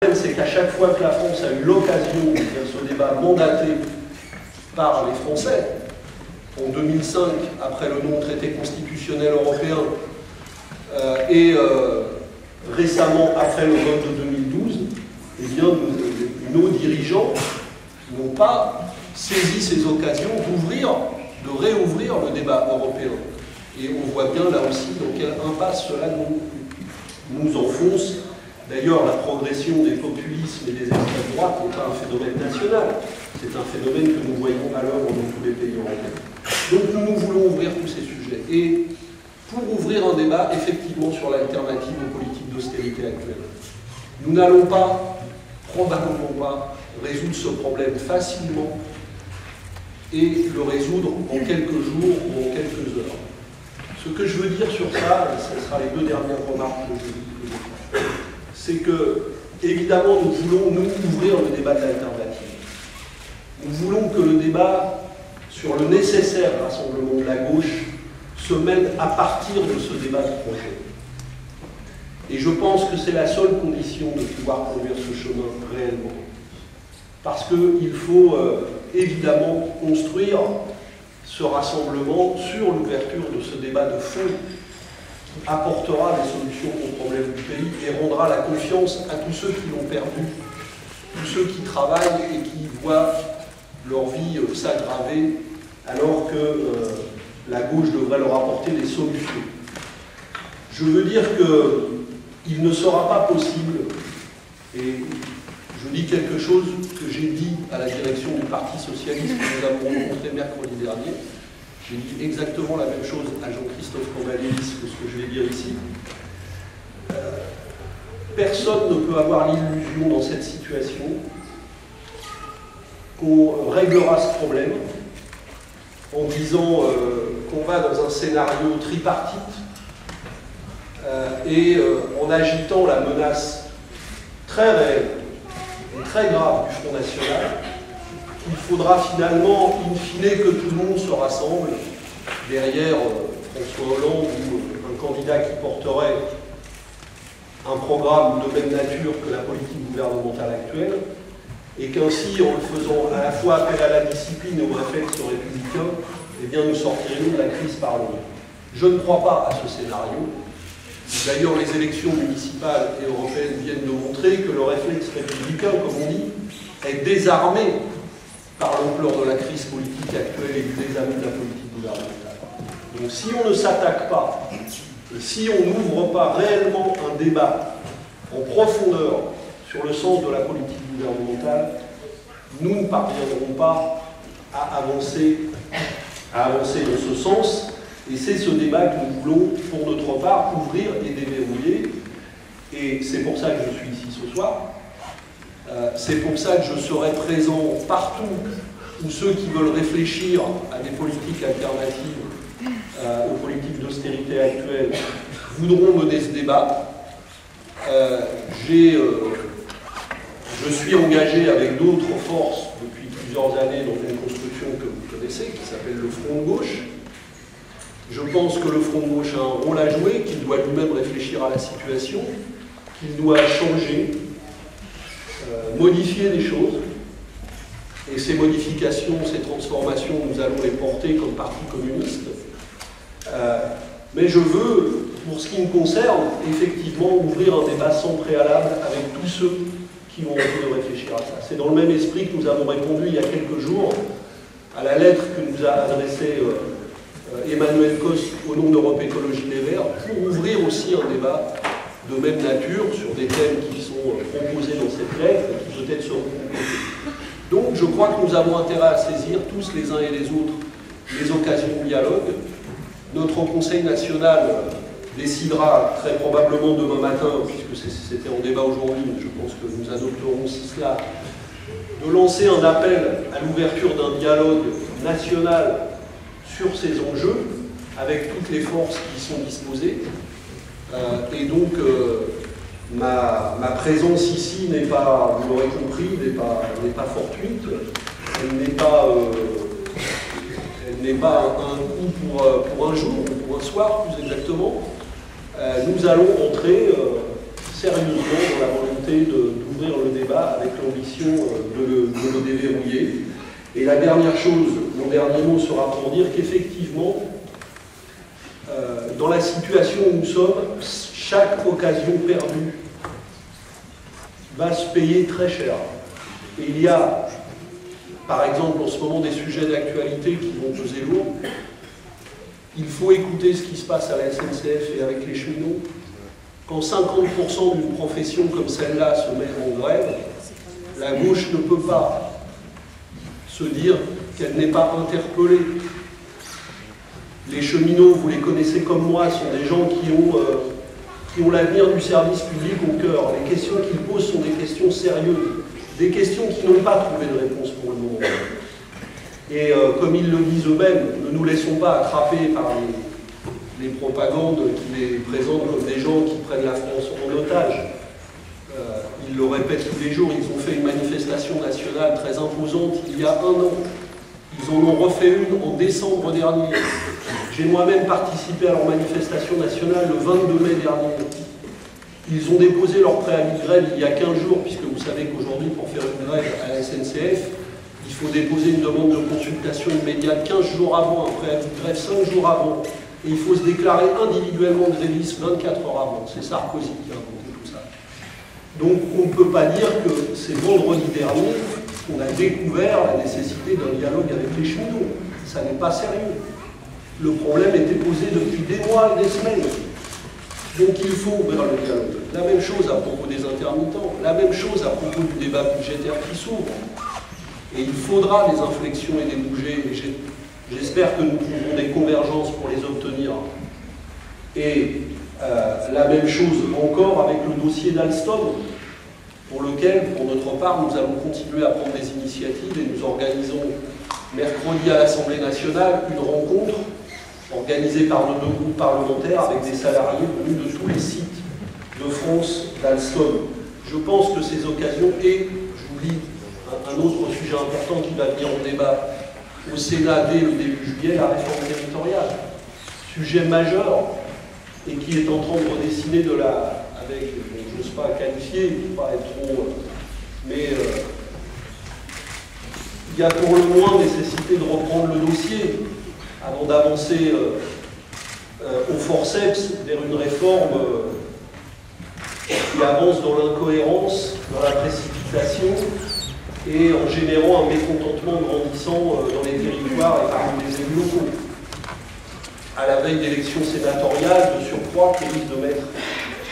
C'est qu'à chaque fois que la France a eu l'occasion de faire ce débat mandaté par les Français, en 2005, après le non-traité constitutionnel européen, et récemment après le vote de 2012, eh bien, nos dirigeants n'ont pas saisi ces occasions de réouvrir le débat européen. Et on voit bien là aussi dans quelle impasse cela nous enfonce. D'ailleurs, la progression des populismes et des extrêmes droites n'est pas un phénomène national, c'est un phénomène que nous voyons à l'œuvre dans tous les pays européens. Donc nous voulons ouvrir tous ces sujets. Et pour ouvrir un débat, effectivement, sur l'alternative aux politiques d'austérité actuelles, nous n'allons pas, probablement pas, résoudre ce problème facilement et le résoudre en quelques jours ou en quelques heures. Ce que je veux dire sur ça, et ce sera les deux dernières remarques que je dis, c'est que, évidemment, nous voulons, nous, ouvrir le débat de l'alternative. Nous voulons que le débat sur le nécessaire rassemblement de la gauche se mène à partir de ce débat de projet. Et je pense que c'est la seule condition de pouvoir conduire ce chemin réellement. Parce qu'il faut évidemment construire ce rassemblement sur l'ouverture de ce débat de fond qui apportera des solutions aux problèmes du pays et rendra la confiance à tous ceux qui l'ont perdu, tous ceux qui travaillent et qui voient leur vie s'aggraver alors que la gauche devrait leur apporter des solutions. Je veux dire qu'il ne sera pas possible, et je dis quelque chose que j'ai dit à la direction du Parti Socialiste que nous avons rencontré mercredi dernier. J'ai dit exactement la même chose à Jean-Christophe Cambadélis que ce que je vais dire ici. Personne ne peut avoir l'illusion dans cette situation qu'on réglera ce problème en disant qu'on va dans un scénario tripartite et en agitant la menace très réelle et très grave du Front National. Il faudra finalement, in fine, que tout le monde se rassemble derrière François Hollande ou un candidat qui porterait un programme de même nature que la politique gouvernementale actuelle, et qu'ainsi, en le faisant à la fois appel à la discipline et au réflexe républicain, eh bien, nous sortirions de la crise par le haut. Je ne crois pas à ce scénario. D'ailleurs, les élections municipales et européennes viennent de montrer que le réflexe républicain, comme on dit, est désarmé par l'ampleur de la crise politique actuelle et du désarmement de la politique gouvernementale. Donc si on ne s'attaque pas, et si on n'ouvre pas réellement un débat en profondeur sur le sens de la politique gouvernementale, nous ne parviendrons pas à avancer dans ce sens. Et c'est ce débat que nous voulons, pour notre part, ouvrir et déverrouiller. Et c'est pour ça que je suis ici ce soir. C'est pour ça que je serai présent partout où ceux qui veulent réfléchir à des politiques alternatives aux politiques d'austérité actuelles voudront mener ce débat. Je suis engagé avec d'autres forces depuis plusieurs années dans une construction que vous connaissez, qui s'appelle le Front de gauche. Je pense que le Front de gauche a un rôle à jouer, qu'il doit lui-même réfléchir à la situation, qu'il doit changer, modifier des choses. Et ces modifications, ces transformations, nous allons les porter comme Parti communiste. Mais je veux, pour ce qui me concerne, effectivement ouvrir un débat sans préalable avec tous ceux qui ont envie de réfléchir à ça. C'est dans le même esprit que nous avons répondu il y a quelques jours à la lettre que nous a adressée Emmanuel Cos au nom d'Europe Écologie Les Verts, pour ouvrir aussi un débat de même nature sur des thèmes qui sont proposés dans cette lettre et qui peut-être seront complétés. Donc je crois que nous avons intérêt à saisir tous les uns et les autres les occasions de dialogue. Notre Conseil national décidera très probablement demain matin, puisque c'était en débat aujourd'hui, je pense que nous adopterons cela, de lancer un appel à l'ouverture d'un dialogue national sur ces enjeux, avec toutes les forces qui sont disposées. Et donc, ma présence ici n'est pas, vous l'aurez compris, n'est pas fortuite. Elle n'est pas un coup pour un jour, ou pour un soir plus exactement. Nous allons entrer sérieusement dans la volonté d'ouvrir le débat avec l'ambition de le déverrouiller. Et la dernière chose, mon dernier mot sera pour dire qu'effectivement, dans la situation où nous sommes, chaque occasion perdue va se payer très cher. Et il y a, par exemple, en ce moment, des sujets d'actualité qui vont peser lourd. Il faut écouter ce qui se passe à la SNCF et avec les cheminots. Quand 50% d'une profession comme celle-là se met en grève, la gauche ne peut pas se dire qu'elle n'est pas interpellée. Les cheminots, vous les connaissez comme moi, sont des gens qui ont l'avenir du service public au cœur. Les questions qu'ils posent sont des questions sérieuses, des questions qui n'ont pas trouvé de réponse pour le moment. Et comme ils le disent eux-mêmes, ne nous laissons pas attraper par les propagandes qui les présentent comme des gens qui prennent la France en otage. Ils le répètent tous les jours, ils ont fait une manifestation nationale très imposante il y a 1 an. Ils en ont refait une en décembre dernier. J'ai moi-même participé à leur manifestation nationale le 22 mai dernier. Ils ont déposé leur préavis de grève il y a 15 jours, puisque vous savez qu'aujourd'hui, pour faire une grève à la SNCF, il faut déposer une demande de consultation immédiate 15 jours avant, un préavis de grève 5 jours avant. Et il faut se déclarer individuellement gréviste 24 heures avant. C'est Sarkozy qui a inventé tout ça. Donc on ne peut pas dire que c'est vendredi dernier qu'on a découvert la nécessité d'un dialogue avec les cheminots. Ça n'est pas sérieux. Le problème était posé depuis des mois et des semaines. Donc il faut ouvrir le dialogue. La même chose à propos des intermittents, la même chose à propos du débat budgétaire qui s'ouvre. Et il faudra des inflexions et des bougées. J'espère que nous trouverons des convergences pour les obtenir. Et la même chose encore avec le dossier d'Alstom, pour lequel, pour notre part, nous allons continuer à prendre des initiatives et nous organisons mercredi à l'Assemblée nationale une rencontre organisée par nos 2 groupes parlementaires avec des salariés venus de tous les sites de France d'Alstom. Je pense que ces occasions, et j'oublie un autre sujet important qui va venir au débat au Sénat dès le début juillet, la réforme territoriale. Sujet majeur et qui est en train de redessiner de la... avec, je n'ose pas qualifier, il ne faut pas être trop... mais il y a pour le moins nécessité de reprendre le dossier avant d'avancer au forceps vers une réforme qui avance dans l'incohérence, dans la précipitation et en générant un mécontentement grandissant dans les territoires et parmi les élus locaux. À la veille d'élections sénatoriales, de surcroît, qui risque de mettre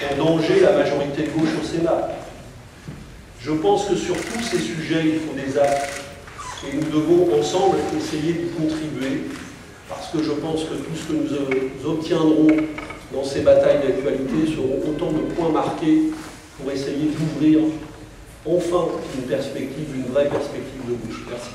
en danger la majorité de gauche au Sénat. Je pense que sur tous ces sujets, il faut des actes. Et nous devons ensemble essayer d'y contribuer, parce que je pense que tout ce que nous obtiendrons dans ces batailles d'actualité seront autant de points marqués pour essayer d'ouvrir enfin une perspective, une vraie perspective de gauche. Merci.